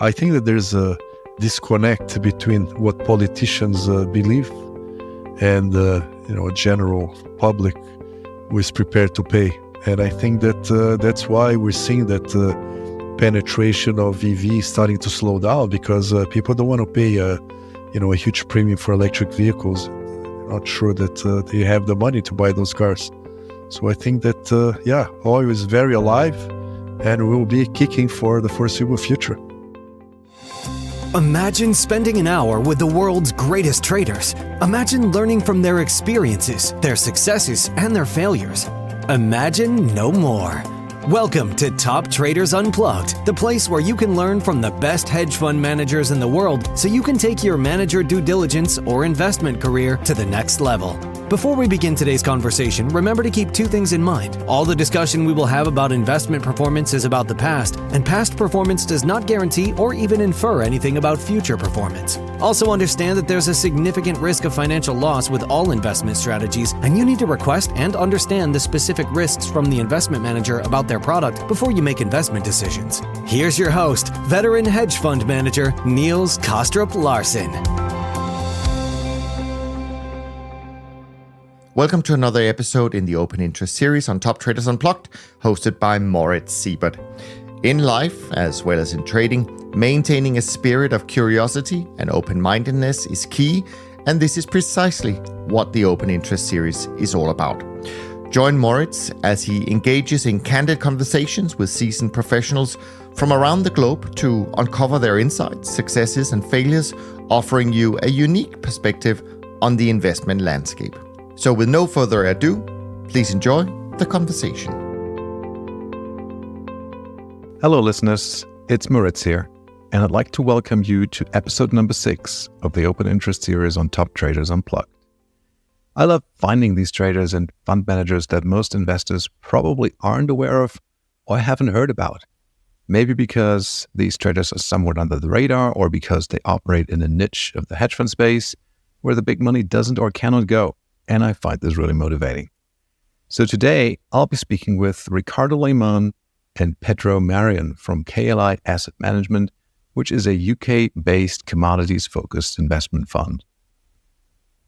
I think that there's a disconnect between what politicians believe and general public who is prepared to pay. And I think that that's why we're seeing that penetration of EV is starting to slow down, because people don't want to pay a huge premium for electric vehicles. Not sure that they have the money to buy those cars. So I think that oil is very alive and will be kicking for the foreseeable future. Imagine spending an hour with the world's greatest traders. Imagine learning from their experiences, their successes, and their failures. Imagine no more. Welcome to Top Traders Unplugged, the place where you can learn from the best hedge fund managers in the world so you can take your manager due diligence or investment career to the next level. Before we begin today's conversation, remember to keep two things in mind. All the discussion we will have about investment performance is about the past, and past performance does not guarantee or even infer anything about future performance. Also understand that there's a significant risk of financial loss with all investment strategies, and you need to request and understand the specific risks from the investment manager about their product before you make investment decisions. Here's your host, veteran hedge fund manager, Niels Kostrup Larsen. Welcome to another episode in the Open Interest series on Top Traders Unplugged, hosted by Moritz Seibert. In life, as well as in trading, maintaining a spirit of curiosity and open-mindedness is key, and this is precisely what the Open Interest series is all about. Join Moritz as he engages in candid conversations with seasoned professionals from around the globe to uncover their insights, successes, and failures, offering you a unique perspective on the investment landscape. So with no further ado, please enjoy the conversation. Hello listeners, it's Moritz here, and I'd like to welcome you to episode number 6 of the Open Interest series on Top Traders Unplugged. I love finding these traders and fund managers that most investors probably aren't aware of or haven't heard about. Maybe because these traders are somewhat under the radar, or because they operate in a niche of the hedge fund space where the big money doesn't or cannot go. And I find this really motivating. So today, I'll be speaking with Ricardo Leiman and Pedro Marion from KLI Asset Management, which is a UK-based commodities-focused investment fund.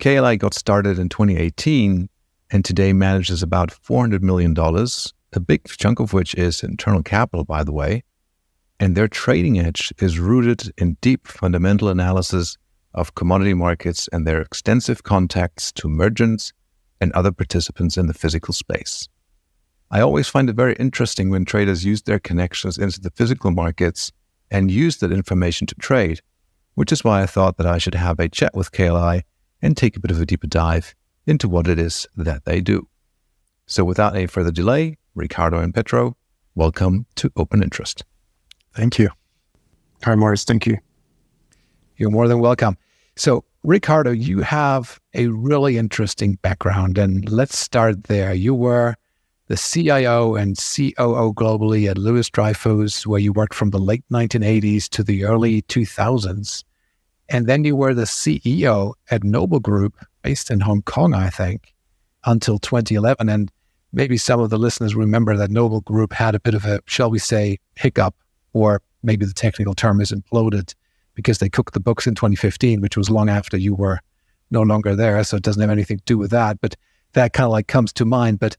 KLI got started in 2018 and today manages about $400 million, a big chunk of which is internal capital, by the way. And their trading edge is rooted in deep fundamental analysis of commodity markets and their extensive contacts to merchants and other participants in the physical space. I always find it very interesting when traders use their connections into the physical markets and use that information to trade, which is why I thought that I should have a chat with KLI and take a bit of a deeper dive into what it is that they do. So without any further delay, Ricardo and Pedro, welcome to Open Interest. Thank you. Hi, Morris. Thank you. You're more than welcome. So, Ricardo, you have a really interesting background, and let's start there. You were the CIO and COO globally at Louis Dreyfus, where you worked from the late 1980s to the early 2000s. And then you were the CEO at Noble Group, based in Hong Kong, I think, until 2011. And maybe some of the listeners remember that Noble Group had a bit of a, shall we say, hiccup, or maybe the technical term is imploded, because they cooked the books in 2015, which was long after you were no longer there. So it doesn't have anything to do with that, but that kind of like comes to mind. But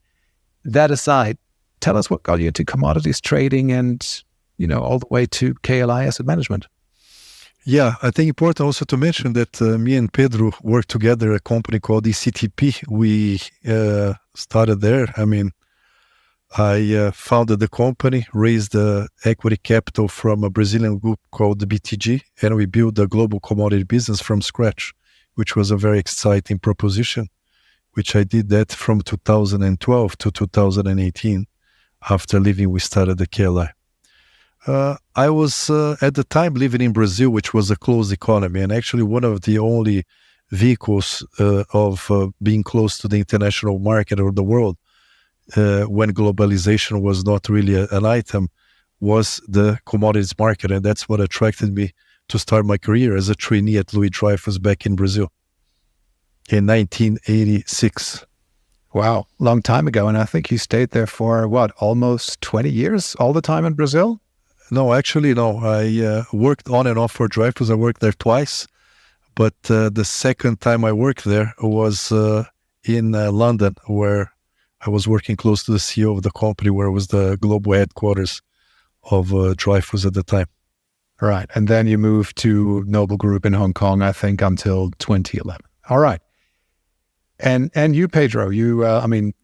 that aside, tell us what got you into commodities trading and, all the way to KLI Asset Management. Yeah, I think important also to mention that me and Pedro worked together at a company called ECTP. We started there. I founded the company, raised equity capital from a Brazilian group called the BTG, and we built a global commodity business from scratch, which was a very exciting proposition, which I did that from 2012 to 2018. After leaving, we started the KLI. I was, at the time, living in Brazil, which was a closed economy, and actually one of the only vehicles of being close to the international market or the world, when globalization was not really an item, was the commodities market. And that's what attracted me to start my career as a trainee at Louis Dreyfus back in Brazil in 1986. Wow, long time ago. And I think you stayed there for, almost 20 years, all the time in Brazil? No, actually, no. I worked on and off for Dreyfus. I worked there twice, but the second time I worked there was in London, where I was working close to the CEO of the company, where it was the global headquarters of Dreyfus at the time. Right. And then you moved to Noble Group in Hong Kong, I think, until 2011. All right. And you, Pedro,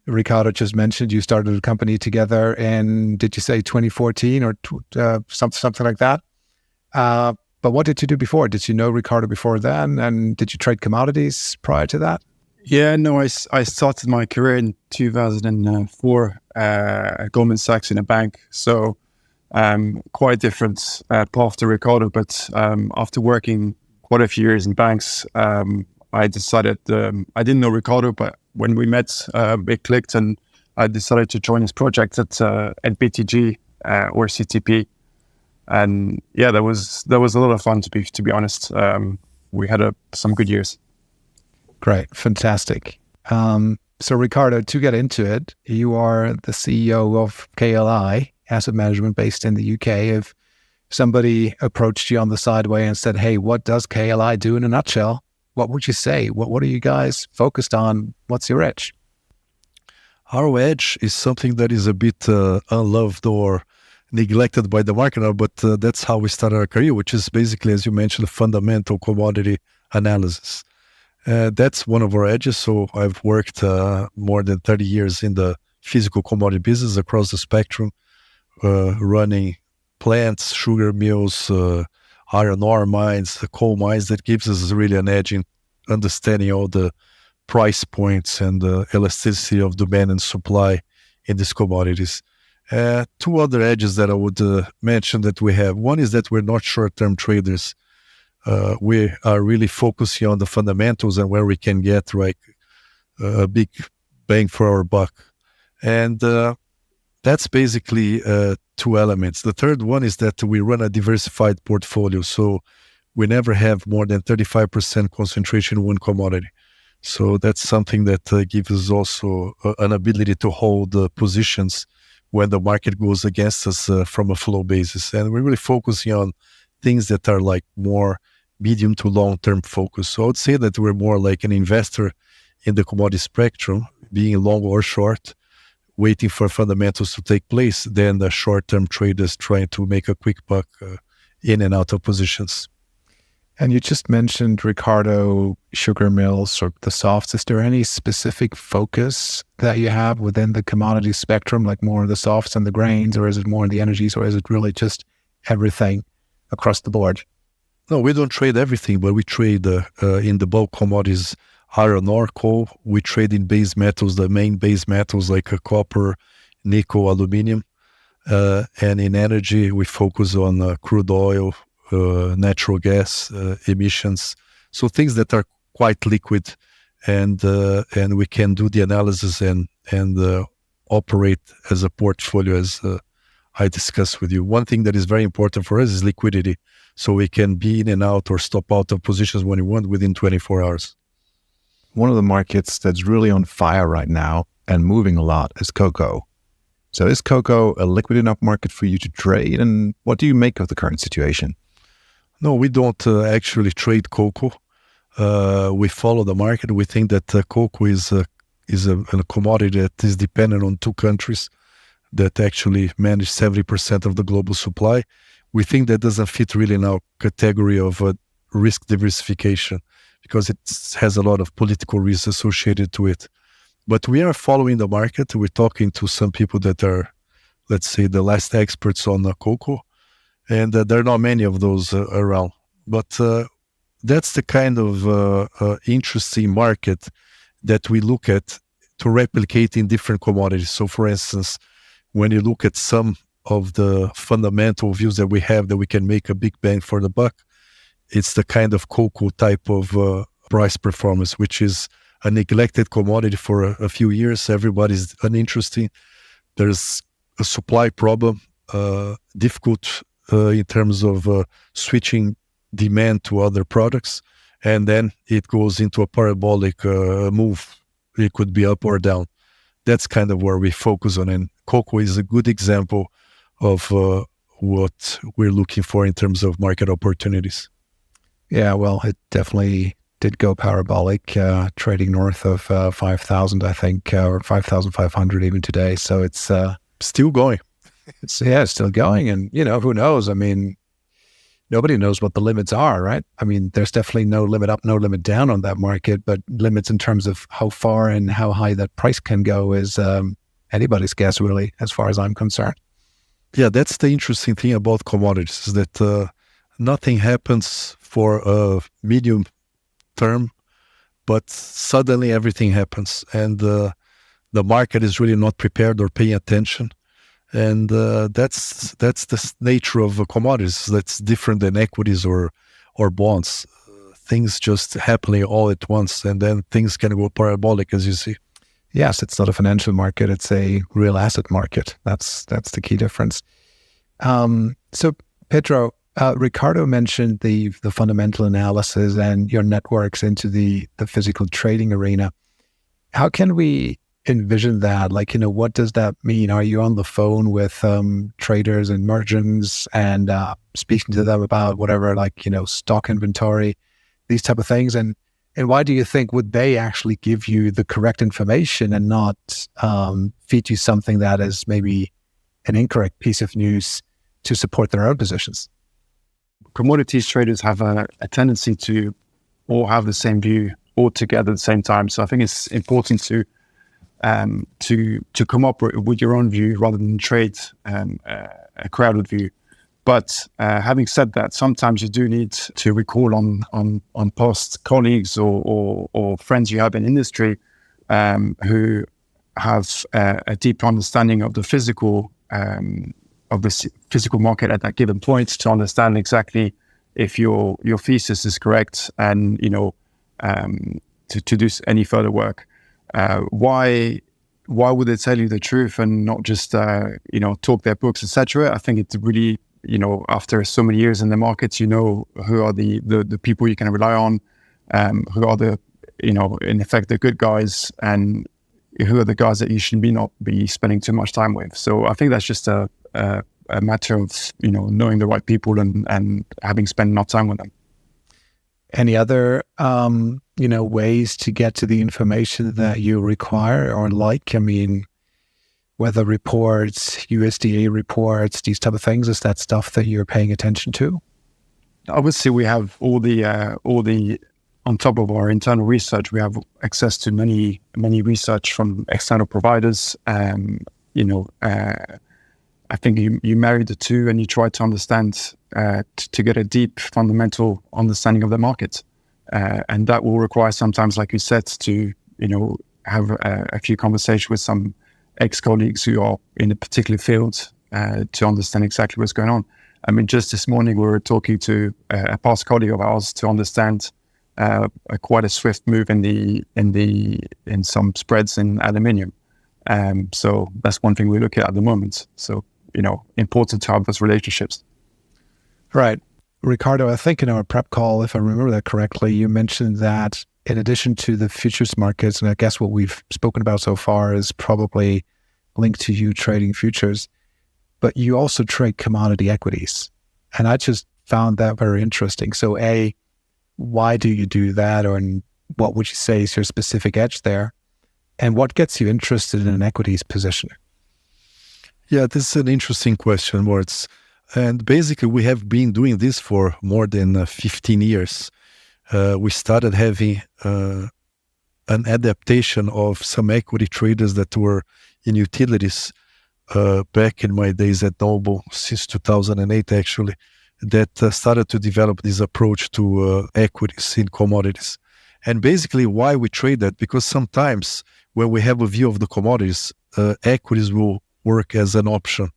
Ricardo just mentioned you started a company together in, did you say 2014 or something like that? But what did you do before? Did you know Ricardo before then? And did you trade commodities prior to that? Yeah, no, I started my career in 2004 at Goldman Sachs in a bank. So quite different path to Ricardo. But after working quite a few years in banks, I decided, I didn't know Ricardo, but when we met, it clicked, and I decided to join his project at BTG or CTP. And yeah, that was a lot of fun, to be honest. We had some good years. Great, fantastic. So Ricardo, to get into it, you are the CEO of KLI Asset Management based in the UK. If somebody approached you on the sideway and said, "Hey, what does KLI do in a nutshell?" what would you say? What are you guys focused on? What's your edge? Our edge is something that is a bit unloved or neglected by the market now, but that's how we started our career, which is basically, as you mentioned, fundamental commodity analysis. That's one of our edges. So I've worked more than 30 years in the physical commodity business across the spectrum, running plants, sugar mills, iron ore mines, coal mines. That gives us really an edge in understanding all the price points and the elasticity of demand and supply in these commodities. Two other edges that I would mention that we have. One is that we're not short-term traders. We are really focusing on the fundamentals and where we can get a big bang for our buck. And that's basically two elements. The third one is that we run a diversified portfolio. So we never have more than 35% concentration in one commodity. So that's something that gives us also an ability to hold positions when the market goes against us from a flow basis. And we're really focusing on things that are like more medium to long-term focus. So I would say that we're more like an investor in the commodity spectrum, being long or short, waiting for fundamentals to take place, than the short-term traders trying to make a quick buck in and out of positions. And you just mentioned, Ricardo, sugar mills or the softs. Is there any specific focus that you have within the commodity spectrum, like more of the softs and the grains, or is it more in the energies, or is it really just everything across the board? No, we don't trade everything, but we trade in the bulk commodities, iron ore, coal. We trade in base metals, the main base metals like copper, nickel, aluminum. And in energy, we focus on crude oil, natural gas, emissions. So things that are quite liquid, and we can do the analysis and operate as a portfolio, as I discussed with you. One thing that is very important for us is liquidity. So we can be in and out or stop out of positions when we want within 24 hours. One of the markets that's really on fire right now and moving a lot is cocoa. So is cocoa a liquid enough market for you to trade? And what do you make of the current situation? No, we don't actually trade cocoa. We follow the market. We think that cocoa is a commodity that is dependent on two countries that actually manage 70% of the global supply. We think that doesn't fit really in our category of risk diversification because it has a lot of political risks associated to it. But we are following the market. We're talking to some people that are, let's say, the last experts on cocoa. And there are not many of those around. But that's the kind of interesting market that we look at to replicate in different commodities. So, for instance, when you look at some of the fundamental views that we have that we can make a big bang for the buck, it's the kind of cocoa type of price performance, which is a neglected commodity for a few years. Everybody's uninteresting. There's a supply problem, difficult in terms of switching demand to other products. And then it goes into a parabolic move. It could be up or down. That's kind of where we focus on. And cocoa is a good example of what we're looking for in terms of market opportunities. Yeah, well, it definitely did go parabolic, trading north of 5,000, I think, or 5,500 even today. So it's still going. It's still going. And, who knows? I mean, nobody knows what the limits are, right? I mean, there's definitely no limit up, no limit down on that market, but limits in terms of how far and how high that price can go is anybody's guess, really, as far as I'm concerned. Yeah, that's the interesting thing about commodities, is that nothing happens for a medium term, but suddenly everything happens, and the market is really not prepared or paying attention. And that's the nature of commodities. That's different than equities or bonds. Things just happening all at once, and then things can go parabolic, as you see. Yes, it's not a financial market; it's a real asset market. That's the key difference. So, Pedro, Ricardo mentioned the fundamental analysis and your networks into the physical trading arena. How can we envision that? Like, what does that mean? Are you on the phone with traders and merchants and speaking to them about whatever, stock inventory, these type of things? And why do you think would they actually give you the correct information and not feed you something that is maybe an incorrect piece of news to support their own positions? Commodities traders have a tendency to all have the same view all together at the same time. So I think it's important to come up with your own view rather than trade a crowded view. But having said that, sometimes you do need to recall on past colleagues or friends you have in industry who have a deep understanding of the physical market at that given point, to understand exactly if your thesis is correct, and to do any further work. Why would they tell you the truth and not just talk their books, etc.? I think it's really, after so many years in the markets, who are the people you can rely on, who are the in effect the good guys, and who are the guys that you should not be spending too much time with. So I think that's just a matter of knowing the right people and having spent enough time with them. Any other ways to get to the information that you require or like? I mean, weather reports, USDA reports, these type of things, is that stuff that you're paying attention to? Obviously, we have all the on top of our internal research, we have access to many research from external providers. I think you marry the two and you try to understand, to get a deep fundamental understanding of the market. And that will require sometimes, like you said, to, have a few conversations with some ex-colleagues who are in a particular field to understand exactly what's going on. I mean, just this morning we were talking to a past colleague of ours to understand quite a swift move in some spreads in aluminium. So that's one thing we look at the moment. So, important to have those relationships. Right. Ricardo, I think in our prep call, if I remember that correctly, you mentioned that in addition to the futures markets, and I guess what we've spoken about so far is probably linked to you trading futures, but you also trade commodity equities. And I just found that very interesting. So A, why do you do that? And what would you say is your specific edge there? And what gets you interested in an equities position? Yeah, this is an interesting question, Moritz. And basically, we have been doing this for more than 15 years. We started having an adaptation of some equity traders that were in utilities back in my days at Noble, since 2008, actually, that started to develop this approach to equities in commodities. And basically, why we trade that? Because sometimes when we have a view of the commodities, equities will work as an option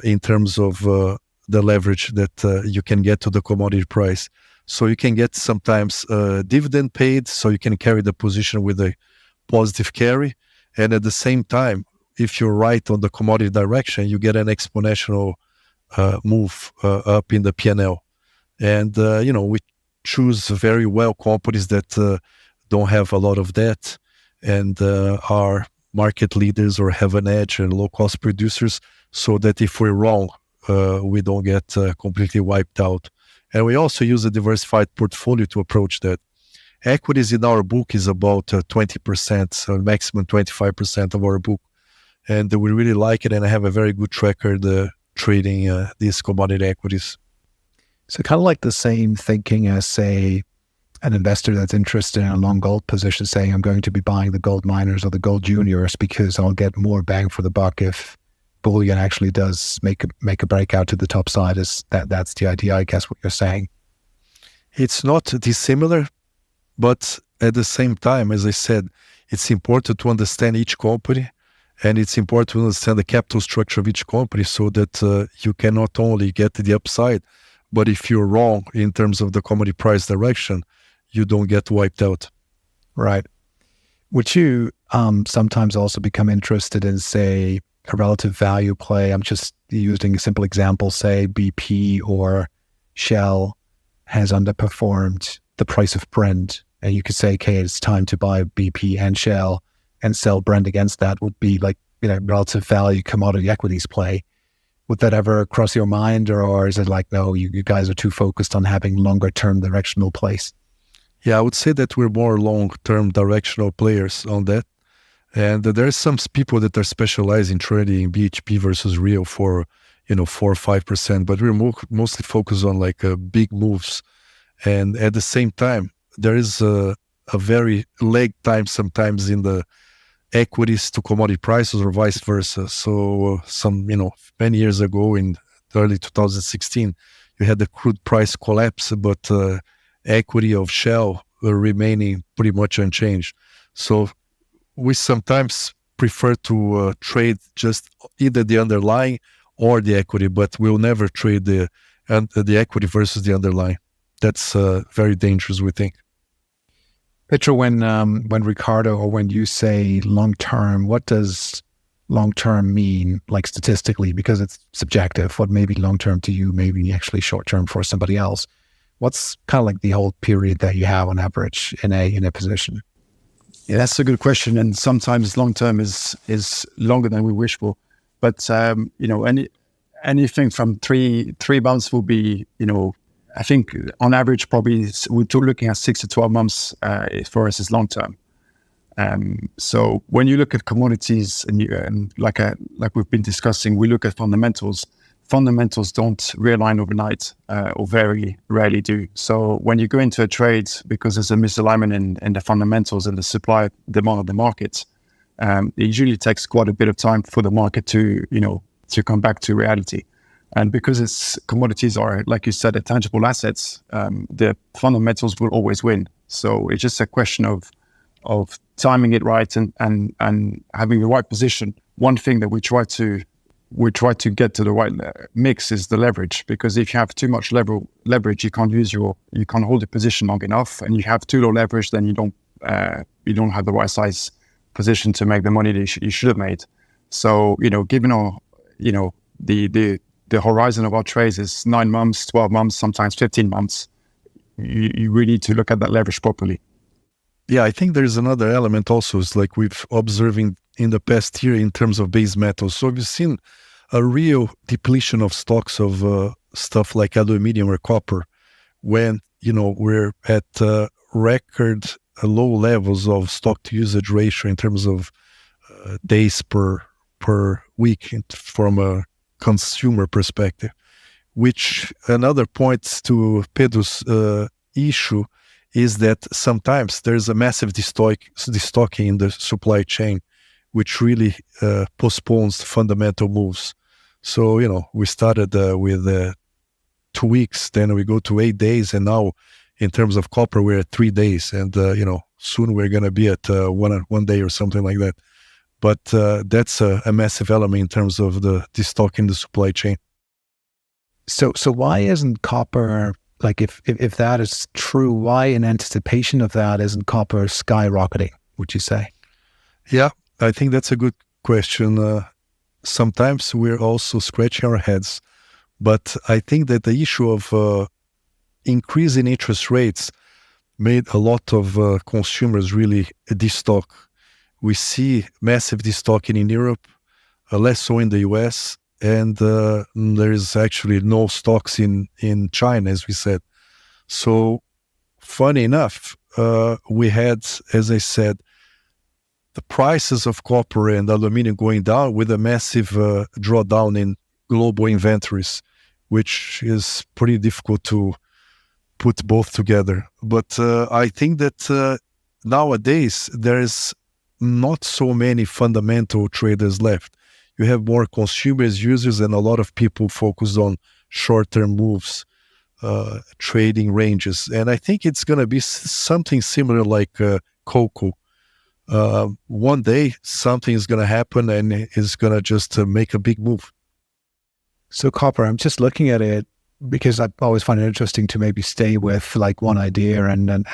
in terms of the leverage that you can get to the commodity price. So you can get sometimes dividend paid, so you can carry the position with a positive carry. And at the same time, if you're right on the commodity direction, you get an exponential move up in the P&L. And, we choose very well companies that don't have a lot of debt and are market leaders or have an edge and low-cost producers, so that if we're wrong, we don't get completely wiped out. And we also use a diversified portfolio to approach that. Equities in our book is about 20%, so maximum 25% of our book. And we really like it, and I have a very good track record trading these commodity equities. So kind of like the same thinking as, say, an investor that's interested in a long gold position saying, I'm going to be buying the gold miners or the gold juniors because I'll get more bang for the buck if bullion actually does make a breakout to the top side. That's the idea, I guess, what you're saying. It's not dissimilar, but at the same time, as I said, it's important to understand each company, and it's important to understand the capital structure of each company so that you can not only get the upside, but if you're wrong in terms of the commodity price direction, you don't get wiped out. Right. Would you sometimes also become interested in, say, a relative value play? I'm just using a simple example, say BP or Shell has underperformed the price of Brent, and you could say, okay, it's time to buy BP and Shell and sell Brent against that. Would be like, relative value commodity equities play. Would that ever cross your mind, or is it like, no, you guys are too focused on having longer term directional plays? Yeah, I would say that we're more long-term directional players on that. And there are some people that are specialized in trading BHP versus Rio for, 4 or 5%, but we're mostly focused on like big moves. And at the same time, there is a very lag time sometimes in the equities to commodity prices or vice versa. So many years ago in early 2016, you had the crude price collapse, but equity of Shell were remaining pretty much unchanged. So we sometimes prefer to trade just either the underlying or the equity, but we'll never trade the equity versus the underlying. That's very dangerous, we think. Pedro, when Ricardo or when you say long term, what does long term mean, like statistically? Because it's subjective. What may be long term to you may be actually short term for somebody else. What's kind of like the whole period that you have on average in a position? Yeah, that's a good question. And sometimes long term is longer than we wish for. But anything from three months will be, I think on average, probably we're looking at 6 to 12 months for us is long term. So when you look at commodities and like we've been discussing, we look at fundamentals. Fundamentals don't realign overnight or very rarely do. So when you go into a trade, because there's a misalignment in the fundamentals and the supply demand of the market, it usually takes quite a bit of time for the market to come back to reality. And because commodities are, like you said, tangible assets, the fundamentals will always win. So it's just a question of timing it right and having the right position. One thing that we try to get to the right mix is the leverage, because if you have too much leverage, you can't hold your position long enough, and you have too low leverage, then you don't have the right size position to make the money that you should have made. So given our the horizon of our trades is 9 months, 12 months, sometimes 15 months, you really need to look at that leverage properly. Yeah, I think there's another element also, is like we've observing in the past year in terms of base metals. So we've seen a real depletion of stocks of stuff like aluminum or copper, when, we're at record low levels of stock to usage ratio in terms of days per week from a consumer perspective, which another points to Pedro's issue is that sometimes there's a massive destocking in the supply chain, which really postpones fundamental moves. So, we started with 2 weeks, then we go to 8 days, and now in terms of copper, we're at 3 days, and, soon we're going to be at 1 day or something like that. But that's a massive element in terms of the destocking the supply chain. So why isn't copper, like if that is true, why in anticipation of that isn't copper skyrocketing, would you say? Yeah, I think that's a good question. Sometimes we're also scratching our heads, but I think that the issue of increasing interest rates made a lot of consumers really destock. We see massive destocking in Europe, less so in the US, and there is actually no stocks in China, as we said. So, funny enough, we had, as I said, the prices of copper and aluminum going down with a massive drawdown in global inventories, which is pretty difficult to put both together. But I think that nowadays there is not so many fundamental traders left. You have more consumers, users, and a lot of people focused on short-term moves, trading ranges. And I think it's going to be something similar like cocoa. One day something is going to happen and it's going to just make a big move. So copper, I'm just looking at it because I always find it interesting to maybe stay with like one idea and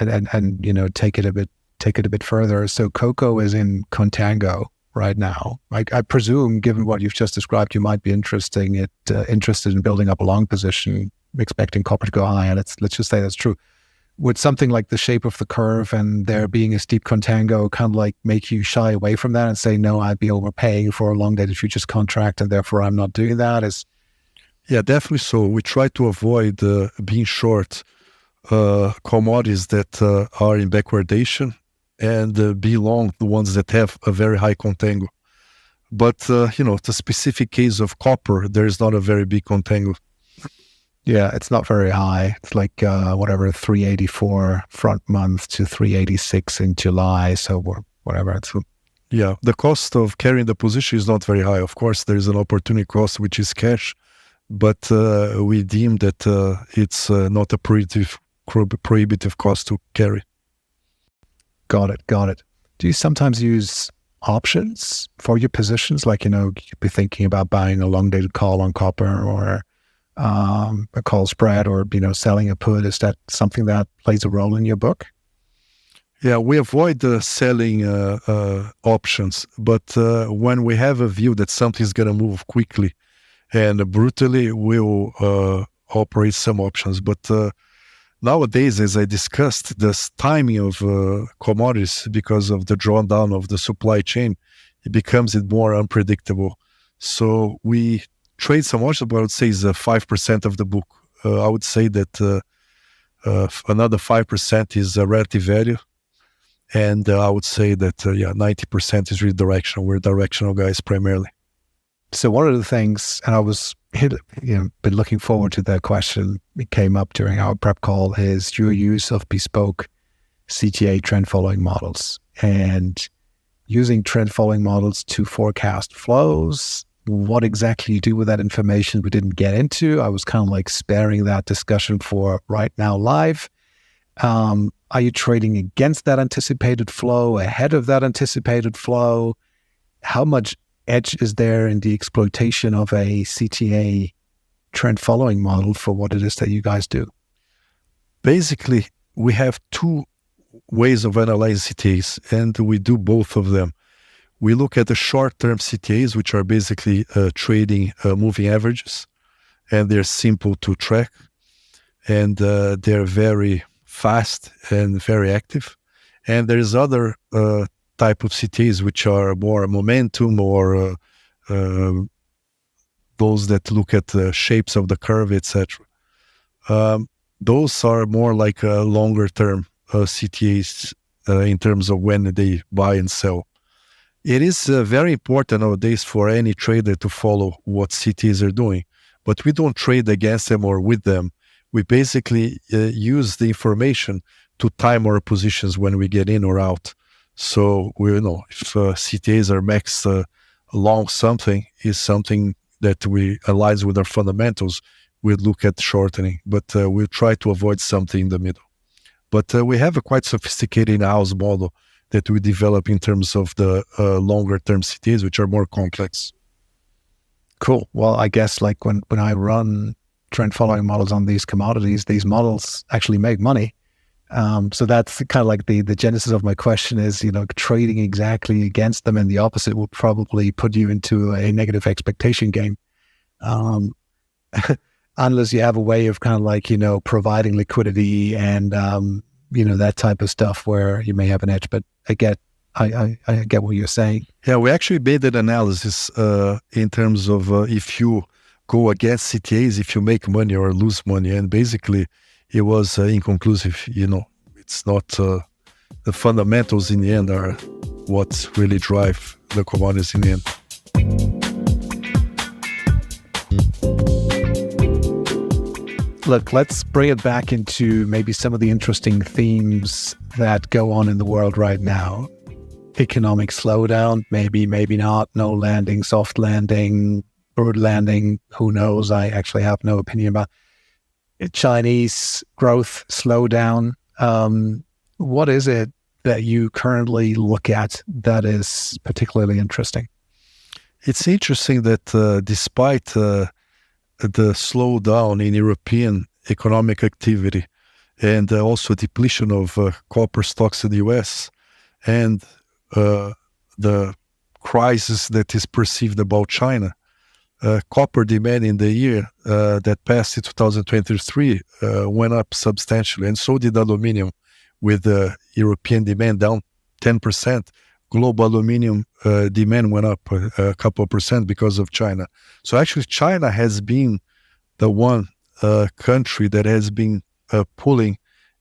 take it a bit further. So cocoa is in contango right now. I presume, given what you've just described, you might be interested in building up a long position, expecting copper to go high. And let's just say that's true. Would something like the shape of the curve and there being a steep contango kind of like make you shy away from that and say, no, I'd be overpaying for a long dated futures contract and therefore I'm not doing that? Yeah, definitely so. We try to avoid being short commodities that are in backwardation and be long the ones that have a very high contango. But, the specific case of copper, there is not a very big contango. Yeah, it's not very high. It's like 384 front month to 386 in July. So whatever. Yeah, the cost of carrying the position is not very high. Of course, there's an opportunity cost, which is cash. But we deem that it's not a prohibitive cost to carry. Got it. Do you sometimes use options for your positions? Like, you'd be thinking about buying a long-dated call on copper or a call spread or, selling a put. Is that something that plays a role in your book? Yeah, we avoid selling options. But when we have a view that something's going to move quickly and brutally, we'll operate some options. But nowadays, as I discussed, this timing of commodities, because of the drawdown of the supply chain, it becomes more unpredictable. So we trade some options, but I would say is 5% of the book. I would say that another 5% is relative value. And I would say that, 90% is really directional. We're directional guys primarily. So one of the things, and I was been looking forward to that question, it came up during our prep call, is your use of bespoke CTA trend following models and using trend following models to forecast flows. What exactly you do with that information we didn't get into. I was kind of like sparing that discussion for right now live. Are you trading against that anticipated flow, ahead of that anticipated flow? How much edge is there in the exploitation of a CTA trend following model for what it is that you guys do? Basically, we have two ways of analyzing CTAs, and we do both of them. We look at the short-term CTAs, which are basically trading moving averages, and they're simple to track, and they're very fast and very active. And there's other type of CTAs which are more momentum or those that look at the shapes of the curve, etc. Those are more like longer term CTAs in terms of when they buy and sell. It is very important nowadays for any trader to follow what CTAs are doing, but we don't trade against them or with them. We basically use the information to time our positions when we get in or out. So we know if CTAs are max long something is something that we aligns with our fundamentals, we'll look at shortening, but we'll try to avoid something in the middle. But we have a quite sophisticated in-house model that we develop in terms of the longer term CTAs, which are more complex. Cool. Well, I guess like when I run trend following models on these commodities, these models actually make money. So that's kind of like the genesis of my question is, trading exactly against them and the opposite would probably put you into a negative expectation game. Unless you have a way of kind of like, providing liquidity and, that type of stuff where you may have an edge. But I get I get what you're saying. Yeah, we actually made an analysis in terms of if you go against CTAs, if you make money or lose money. And basically, it was inconclusive. It's not the fundamentals in the end are what really drive the commodities in the end. Look, let's bring it back into maybe some of the interesting themes that go on in the world right now. Economic slowdown, maybe not, no landing, soft landing, bird landing, who knows? I actually have no opinion about it. Chinese growth slowdown. What is it that you currently look at that is particularly interesting? It's interesting that despite the slowdown in European economic activity and also depletion of copper stocks in the US and the crisis that is perceived about China, copper demand in the year that passed in 2023 went up substantially, and so did aluminium, with European demand down 10%. Global aluminium demand went up a couple of percent because of China. So actually, China has been the one country that has been pulling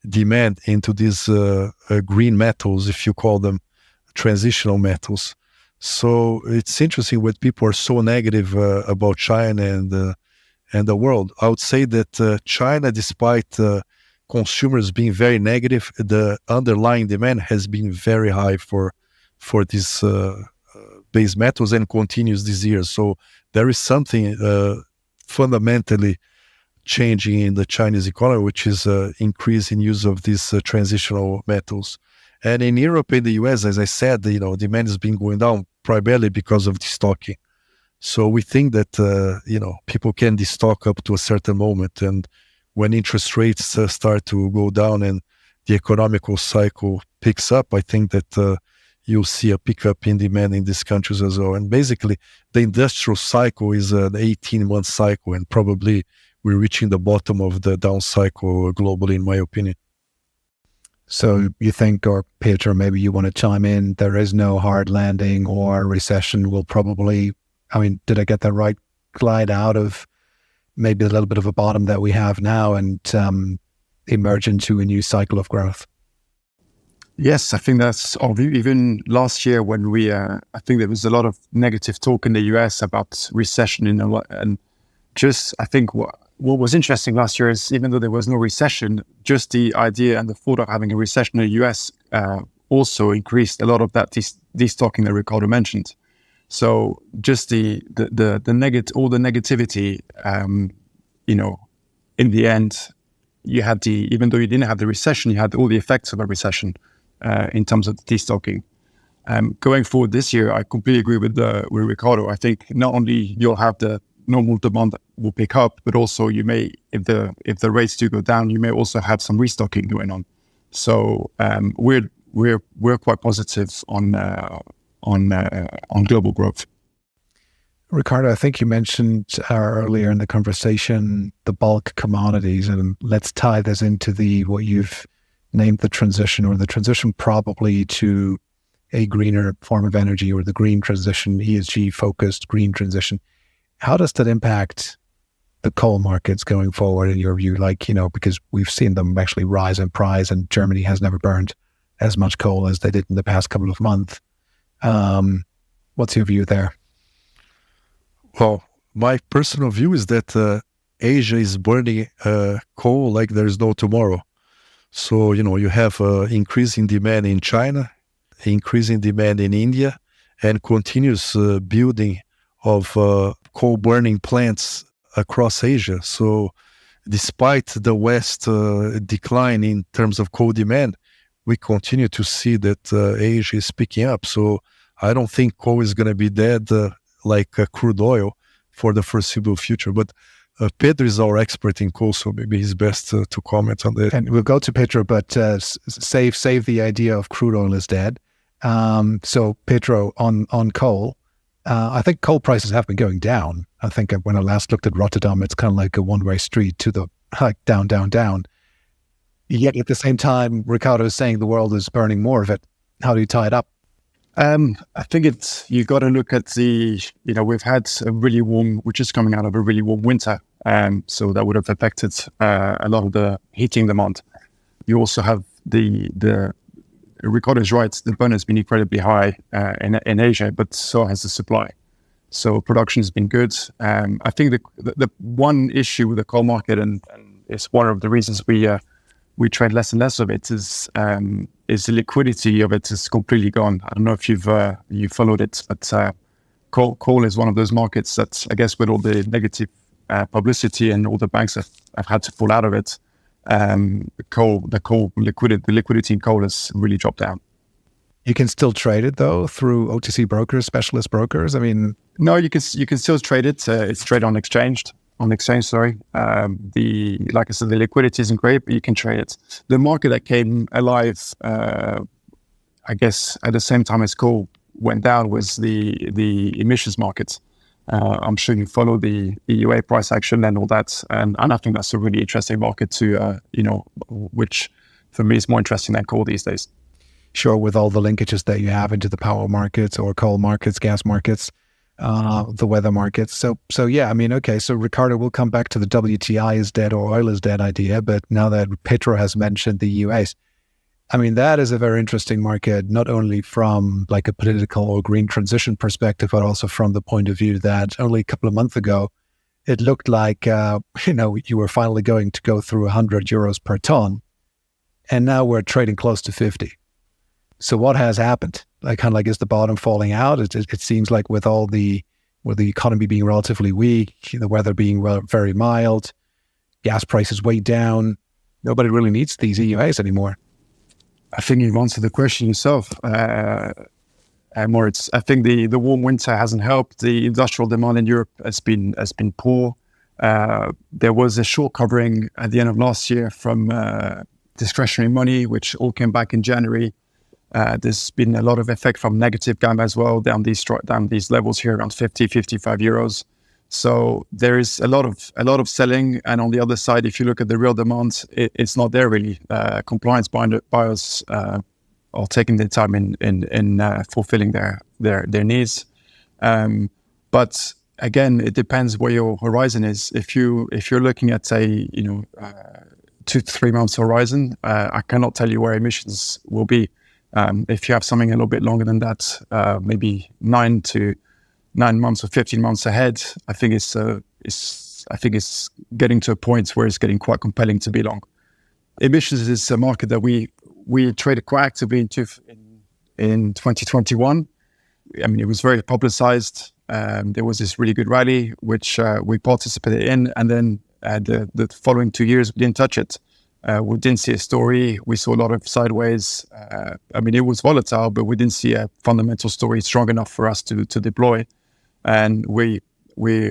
demand into these green metals, if you call them transitional metals. So it's interesting when people are so negative about China and the world. I would say that China, despite consumers being very negative, the underlying demand has been very high for these base metals and continues this year. So there is something fundamentally changing in the Chinese economy, which is increase in use of these transitional metals. And in Europe and the US, as I said, demand has been going down primarily because of destocking. So we think that people can destock up to a certain moment, and when interest rates start to go down and the economical cycle picks up, I think that you'll see a pickup in demand in these countries as well. And basically, the industrial cycle is an 18-month cycle, and probably we're reaching the bottom of the down cycle globally, in my opinion. So you think, or Pedro, maybe you want to chime in, there is no hard landing or recession will probably, did I get that right, glide out of maybe a little bit of a bottom that we have now and emerge into a new cycle of growth? Yes, I think that's our view. Even last year when I think there was a lot of negative talk in the US about recession, and just I think what was interesting last year is even though there was no recession, just the idea and the thought of having a recession in the US also increased a lot of that destocking that Ricardo mentioned. So just the all the negativity, in the end, you had even though you didn't have the recession, you had all the effects of a recession in terms of the destocking. Going forward this year, I completely agree with Ricardo. I think not only you'll have the normal demand that will pick up, but also you may, if the rates do go down, you may also have some restocking going on. So we're quite positive on global growth. Ricardo, I think you mentioned earlier in the conversation the bulk commodities, and let's tie this into what you've named the transition probably to a greener form of energy, or the green transition, ESG focused green transition. How does that impact the coal markets going forward in your view? Because we've seen them actually rise in price, and Germany has never burned as much coal as they did in the past couple of months. What's your view there? Well, my personal view is that Asia is burning coal like there's no tomorrow. So, you have increasing demand in China, increasing demand in India, and continuous building of coal burning plants across Asia. So despite the West decline in terms of coal demand, we continue to see that Asia is picking up. So I don't think coal is going to be dead like crude oil for the foreseeable future. But Pedro is our expert in coal, so maybe he's best to comment on that. And we'll go to Pedro, but save the idea of crude oil is dead. So Pedro, on coal, I think coal prices have been going down. I think when I last looked at Rotterdam, it's kind of like a one-way street to the down, down, down. Yet at the same time, Ricardo is saying the world is burning more of it. How do you tie it up? I think you got to look at we've had a really warm, we're just coming out of a really warm winter. So that would have affected a lot of the heating demand. You also have the Ricardo is right, the burn has been incredibly high in Asia, but so has the supply. So production has been good. I think the one issue with the coal market, and it's one of the reasons we trade less and less of it, is the liquidity of it is completely gone. I don't know if you followed it, but coal is one of those markets that, I guess, with all the negative publicity and all the banks have had to pull out of it, the liquidity in coal has really dropped down. You can still trade it though through OTC brokers, specialist brokers. I mean, no, you can still trade it. It's traded on exchange. Sorry. Like I said, the liquidity isn't great, but you can trade it. The market that came alive, I guess, at the same time as coal went down was the emissions market. I'm sure you follow the EUA price action and all that, and I think that's a really interesting market to, which for me is more interesting than coal these days. Sure, with all the linkages that you have into the power markets or coal markets, gas markets, the weather markets. So yeah, I mean, okay, so Ricardo, we'll come back to the WTI is dead or oil is dead idea, but now that Pedro has mentioned the EUAs, I mean, that is a very interesting market, not only from like a political or green transition perspective, but also from the point of view that only a couple of months ago, it looked like, you were finally going to go through 100 euros per ton, and now we're trading close to 50. So what has happened? Like, kind of like, is the bottom falling out? It seems like with the economy being relatively weak, the weather being very mild, gas prices way down, nobody really needs these EUAs anymore. I think you've answered the question yourself, Moritz. I think the warm winter hasn't helped. The industrial demand in Europe has been poor. There was a short covering at the end of last year from discretionary money, which all came back in January. There's been a lot of effect from negative gamma as well, down these levels here around 50, 55 euros. So there is a lot of selling, and on the other side, if you look at the real demand, it's not there really. Compliance buyers are taking their time in fulfilling their needs. But again, it depends where your horizon is. If you're looking at a 2 to 3 months horizon, I cannot tell you where emissions will be. If you have something a little bit longer than that, maybe 9 months or 15 months ahead, I think it's getting to a point where it's getting quite compelling to be long. Emissions is a market that we traded quite actively in 2021. I mean, it was very publicized. There was this really good rally which we participated in, and then the following 2 years we didn't touch it. We didn't see a story. We saw a lot of sideways. I mean, it was volatile, but we didn't see a fundamental story strong enough for us to deploy. And we're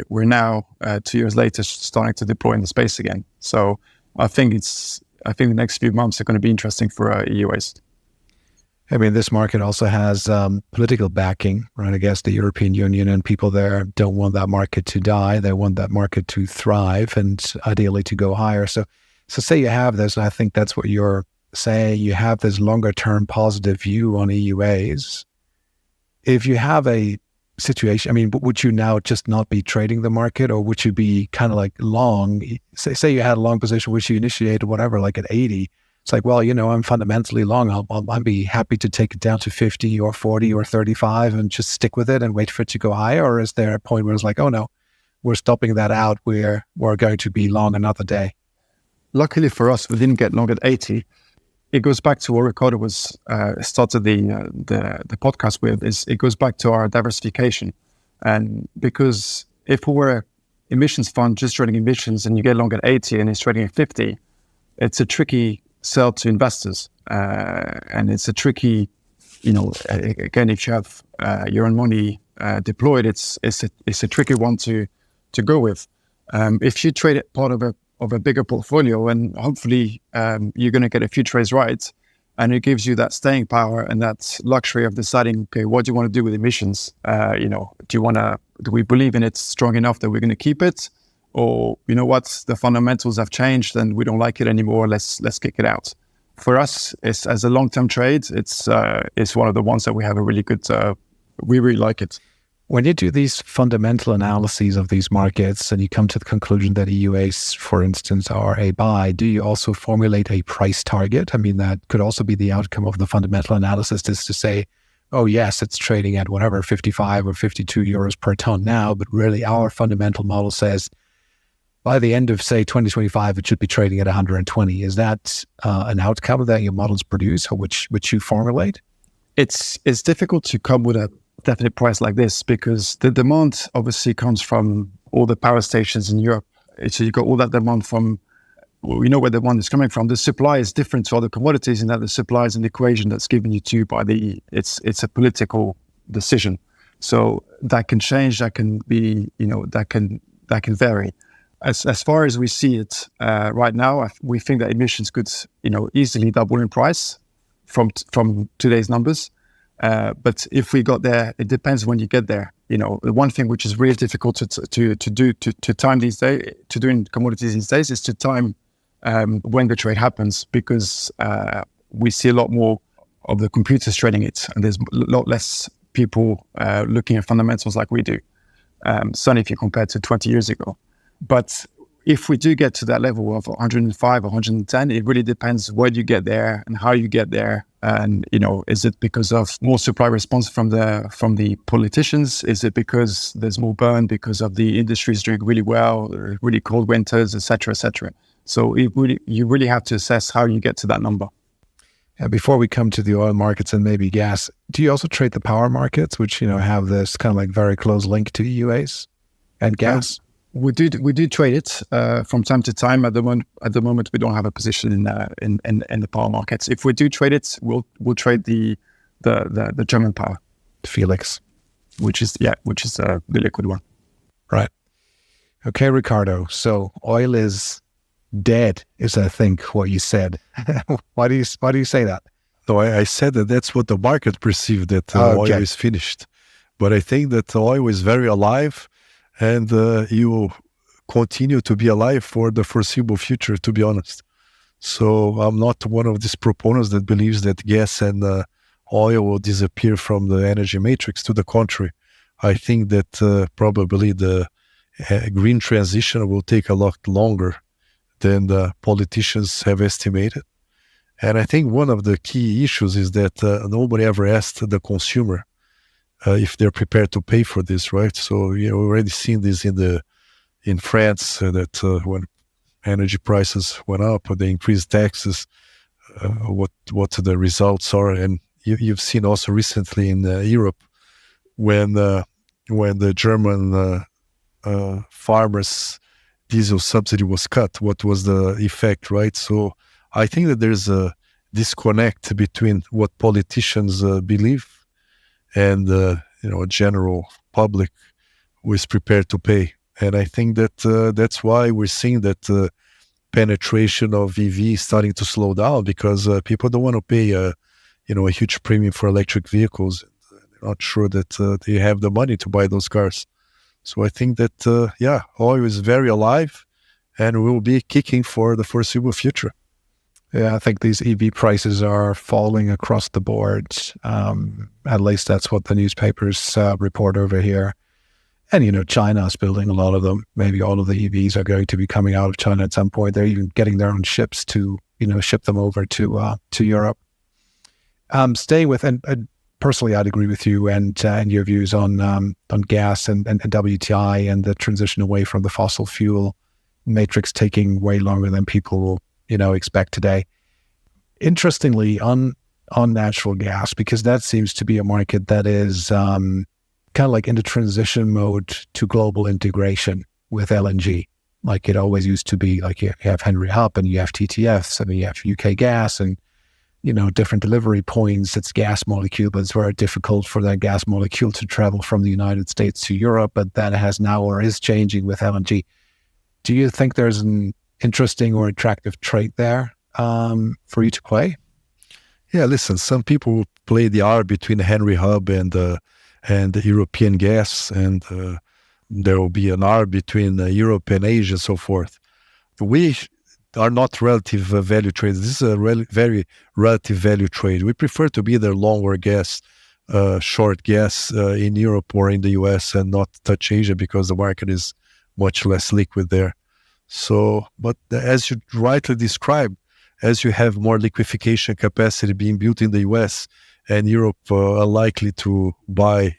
now 2 years later starting to deploy in the space again. So I think the next few months are going to be interesting for EUAs. I mean, this market also has political backing, right? I guess the European Union and people there don't want that market to die. They want that market to thrive and ideally to go higher. So say you have this, and I think that's what you're saying, you have this longer term positive view on EUAs. If you have a situation, I mean, would you now just not be trading the market, or would you be kind of like long? Say you had a long position, which you initiated, whatever, like at 80. It's like, well, I'm fundamentally long. I'll be happy to take it down to 50 or 40 or 35 and just stick with it and wait for it to go higher. Or is there a point where it's like, oh no, we're stopping that out. We're going to be long another day? Luckily for us, we didn't get long at 80. It goes back to what Ricardo was started the podcast with. It goes back to our diversification, and because if we were emissions fund just trading emissions and you get long at 80 and it's trading at 50, it's a tricky sell to investors, and it's a tricky, again, if you have your own money deployed, it's a tricky one to go with. If you trade it part of a bigger portfolio, and hopefully you're going to get a few trades right, and it gives you that staying power and that luxury of deciding, okay, what do you want to do with emissions? Do we believe in it strong enough that we're going to keep it, or you know what, the fundamentals have changed and we don't like it anymore, let's kick it out. for us, it's as a long-term trade. It's one of the ones that we have a really good. We really like it. When you do these fundamental analyses of these markets and you come to the conclusion that EUAs, for instance, are a buy, do you also formulate a price target? I mean, that could also be the outcome of the fundamental analysis, is to say, oh, yes, it's trading at whatever, 55 or 52 euros per ton now, but really our fundamental model says by the end of, say, 2025, it should be trading at 120. Is that an outcome that your models produce, or which you formulate? It's difficult to come with a definite price like this, because the demand obviously comes from all the power stations in Europe. So you got all that demand from, we know where the demand is coming from. The supply is different to other commodities in that the supply is an equation that's given you to by it's a political decision. So that can change, that can be, that can vary. As far as we see it right now, we think that emissions could, easily double in price from today's numbers. But if we got there, it depends when you get there. The one thing which is really difficult to time these days, to do in commodities these days, is to time when the trade happens, because we see a lot more of the computers trading it, and there's a lot less people looking at fundamentals like we do. Certainly if you compare to 20 years ago. But if we do get to that level of 105 or 110, it really depends where you get there and how you get there. And, is it because of more supply response from the politicians? Is it because there's more burn because of the industries doing really well, really cold winters, et cetera, et cetera? So you really have to assess how you get to that number. Before we come to the oil markets and maybe gas, do you also trade the power markets, which, have this kind of like very close link to EUAs and gas? We do trade it from time to time. At the moment, we don't have a position in the power markets. If we do trade it, we'll trade the German power, Felix, which is the liquid one. Right. Okay, Ricardo. So oil is dead, is I think what you said. Why do you say that? No, I said that's what the market perceived, that oil is finished. But I think that oil is very alive. And you will continue to be alive for the foreseeable future, to be honest. So I'm not one of these proponents that believes that gas and oil will disappear from the energy matrix. To the contrary, I think that probably the green transition will take a lot longer than the politicians have estimated. And I think one of the key issues is that nobody ever asked the consumer if they're prepared to pay for this, right? So we've already seen this in France, that when energy prices went up, they increased taxes, what the results are. And you've seen also recently in Europe when the German farmers' diesel subsidy was cut, what was the effect, right? So I think that there's a disconnect between what politicians believe and general public who is prepared to pay. And I think that that's why we're seeing that penetration of EV starting to slow down, because people don't want to pay a huge premium for electric vehicles. They're not sure that they have the money to buy those cars. So I think that oil is very alive and will be kicking for the foreseeable future. Yeah, I think these EV prices are falling across the board. At least that's what the newspapers report over here. And, China is building a lot of them. Maybe all of the EVs are going to be coming out of China at some point. They're even getting their own ships to, ship them over to Europe. Staying with, and personally, I'd agree with you and your views on gas and WTI and the transition away from the fossil fuel matrix taking way longer than people expect today. Interestingly, on natural gas, because that seems to be a market that is kind of like in the transition mode to global integration with LNG. Like it always used to be, like you have Henry Hub and you have TTFs and you have UK gas and, different delivery points. It's gas molecule, but it's very difficult for that gas molecule to travel from the United States to Europe, but that has now or is changing with LNG. Do you think there's an interesting or attractive trade there for you to play? Yeah, listen, some people play the R between Henry Hub and the European gas, and there will be an R between Europe and Asia and so forth. We are not relative value trades. This is a very relative value trade. We prefer to be either long or gas, short gas in Europe or in the US, and not touch Asia because the market is much less liquid there. So, but as you rightly described, as you have more liquefaction capacity being built in the US and Europe are likely to buy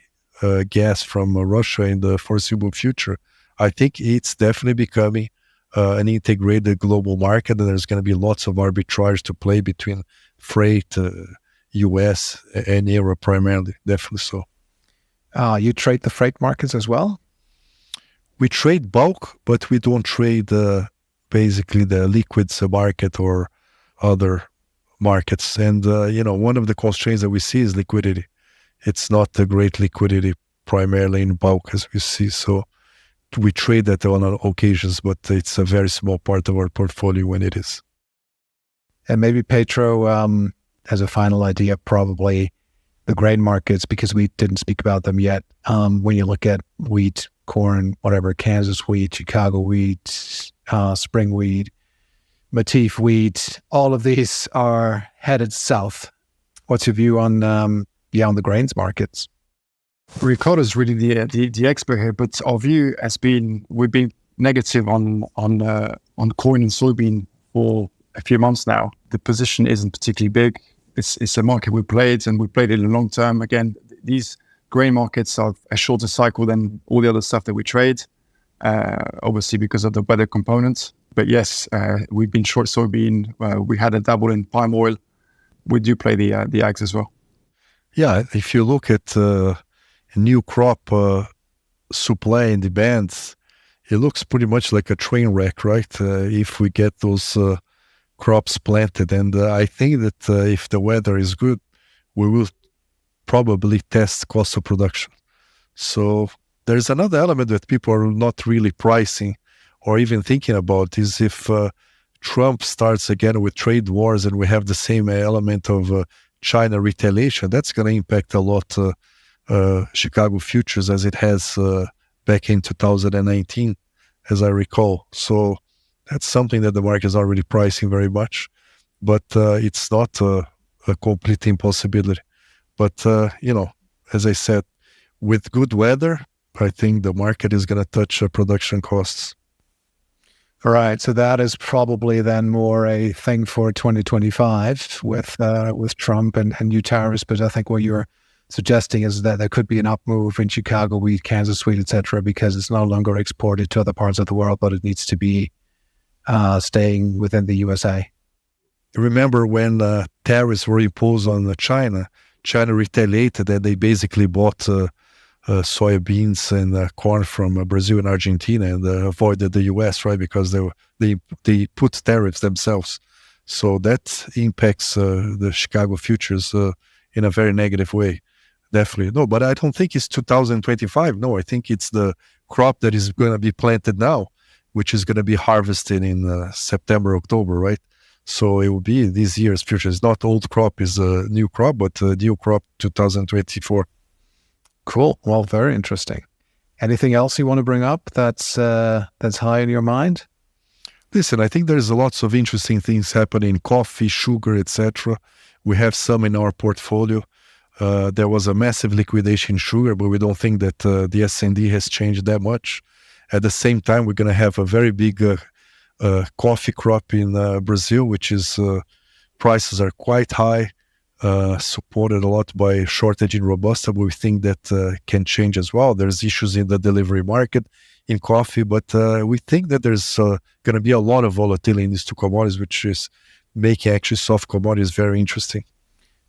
gas from Russia in the foreseeable future, I think it's definitely becoming an integrated global market, and there's going to be lots of arbitrage to play between freight, US and Europe primarily, definitely so. You trade the freight markets as well? We trade bulk, but we don't trade basically the liquids market or other markets. And, one of the constraints that we see is liquidity. It's not a great liquidity primarily in bulk as we see. So we trade that on occasions, but it's a very small part of our portfolio when it is. And maybe Pedro, as a final idea, probably the grain markets, because we didn't speak about them yet. When you look at wheat, corn, whatever, Kansas wheat, Chicago wheat, spring wheat, Matif wheat, all of these are headed south. What's your view on the grains markets? Ricardo is really the expert here, but our view has been we've been negative on corn and soybean for a few months now. The position isn't particularly big. It's a market we played, and we played it in the long term. Again, these grain markets are a shorter cycle than all the other stuff that we trade, obviously because of the weather components. But yes, we've been short soybean. We had a double in palm oil. We do play the ags as well. Yeah, if you look at new crop supply and demands, it looks pretty much like a train wreck, right? If we get those crops planted. And I think that if the weather is good, we will probably test cost of production. So there's another element that people are not really pricing or even thinking about is if Trump starts again with trade wars and we have the same element of China retaliation, that's going to impact a lot Chicago futures as it has back in 2019, as I recall. So that's something that the market is already pricing very much, but it's not a complete impossibility. But, as I said, with good weather, I think the market is going to touch production costs. All right, so that is probably then more a thing for 2025 with Trump and new tariffs. But I think what you're suggesting is that there could be an up move in Chicago wheat, Kansas wheat, etc., because it's no longer exported to other parts of the world, but it needs to be staying within the USA. Remember when tariffs were imposed on China retaliated and they basically bought soybeans and corn from Brazil and Argentina and avoided the US, right? Because they put tariffs themselves. So that impacts the Chicago futures in a very negative way. Definitely. No, but I don't think it's 2025. No, I think it's the crop that is going to be planted now, which is going to be harvested in September, October, right? So it will be this year's futures. Not old crop is a new crop, but new crop 2024. Cool. Well, very interesting. Anything else you want to bring up that's high in your mind? Listen, I think there's lots of interesting things happening: coffee, sugar, etc. We have some in our portfolio. There was a massive liquidation in sugar, but we don't think that the S&D has changed that much. At the same time, we're going to have a very big coffee crop in Brazil, which is prices are quite high. Supported a lot by shortage in Robusta, but we think that can change as well. There's issues in the delivery market in coffee, but we think that there's going to be a lot of volatility in these two commodities, which is making actually soft commodities very interesting.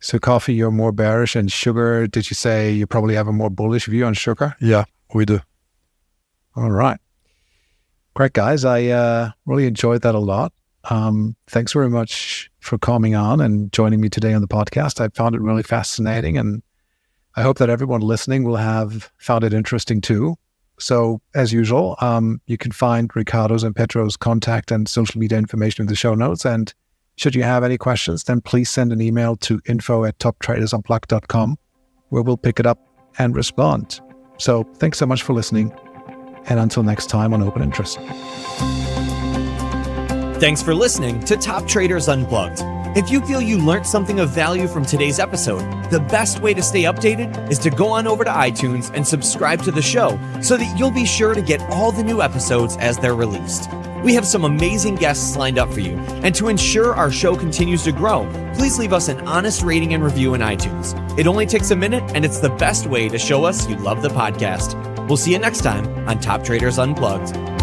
So coffee, you're more bearish, and sugar, did you say you probably have a more bullish view on sugar? Yeah, we do. All right. Great, guys. I really enjoyed that a lot. Thanks very much for coming on and joining me today on the podcast. I found it really fascinating, and I hope that everyone listening will have found it interesting too. So as usual, you can find Ricardo's and Pedro's contact and social media information in the show notes. And should you have any questions, then please send an email to info@toptradersunplugged.com, where we'll pick it up and respond. So thanks so much for listening, and until next time on Open Interest. Thanks for listening to Top Traders Unplugged. If you feel you learned something of value from today's episode, the best way to stay updated is to go on over to iTunes and subscribe to the show so that you'll be sure to get all the new episodes as they're released. We have some amazing guests lined up for you, and to ensure our show continues to grow, please leave us an honest rating and review in iTunes. It only takes a minute, and it's the best way to show us you love the podcast. We'll see you next time on Top Traders Unplugged.